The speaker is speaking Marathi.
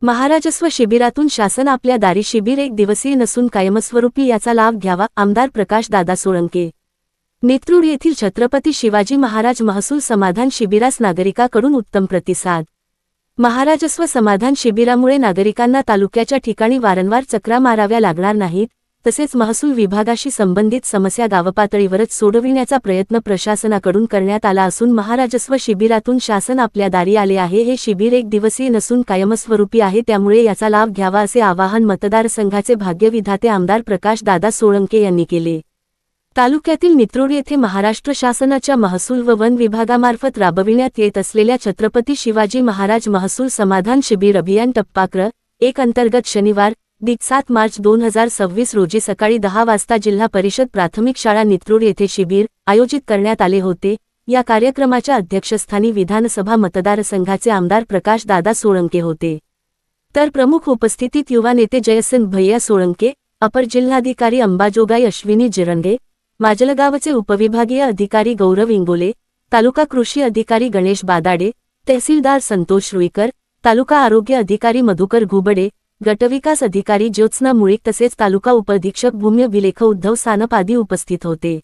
महाराजस्व शिबिरातून शासन आपल्या दारी शिबिर एक दिवसीय नसून कायमस्वरूपी याचा लाभ घ्यावा आमदार प्रकाश दादा सोळंके। नेतृत्व येथील छत्रपती शिवाजी महाराज महसूल समाधान शिबिरास नागरिकांकडून उत्तम प्रतिसाद। महाराजस्व समाधान शिबिरामुळे नागरिकांना तालुक्याच्या ठिकाणी वारंवार चक्रा माराव्या लागणार नाहीत, तसेच महसूल विभागाशी संबंधित समस्या गावपातळीवरच सोडविण्याचा प्रयत्न प्रशासनाकडून करण्यात आला असून महाराजस्व शिबिरातून शासन आपल्या दारी आले आहे। हे शिबिर एक दिवसीय नसून कायमस्वरूपी आहे, त्यामुळे याचा लाभ घ्यावा असे आवाहन मतदारसंघाचे भाग्यविधाते आमदार प्रकाश दादा सोळंके यांनी केले। तालुक्यातील नित्रोड येथे महाराष्ट्र शासनाच्या महसूल व वन विभागामार्फत राबविण्यात येत असलेल्या छत्रपती शिवाजी महाराज महसूल समाधान शिबिर अभियान टप्पा क्र. 1 अंतर्गत शनिवार दि. 7 मार्च 2026 रोजी सकाळी 10 वाजता जिल्हा परिषद प्राथमिक शाळा नित्रोड येथे शिबिर आयोजित करण्यात आले होते। या कार्यक्रमाच्या अध्यक्षस्थानी विधानसभा मतदारसंघाचे आमदार प्रकाश दादा सोळंके होते, तर प्रमुख उपस्थितीत युवा नेते जयसिंग भैया सोळंके, अपर जिल्हाधिकारी अंबाजोगाई अश्विनी जिरंगे, माजलगावचे उपविभागीय अधिकारी गौरव इंगोले, तालुका कृषी अधिकारी गणेश बादाडे, तहसीलदार संतोष रुईकर, तालुका आरोग्य अधिकारी मधुकर घुबडे, गटविकास अधिकारी ज्योत्स्ना मुळीक तसेच तालुका उपअधीक्षक भूम्य विलेख उद्धव सानप आदी उपस्थित होते।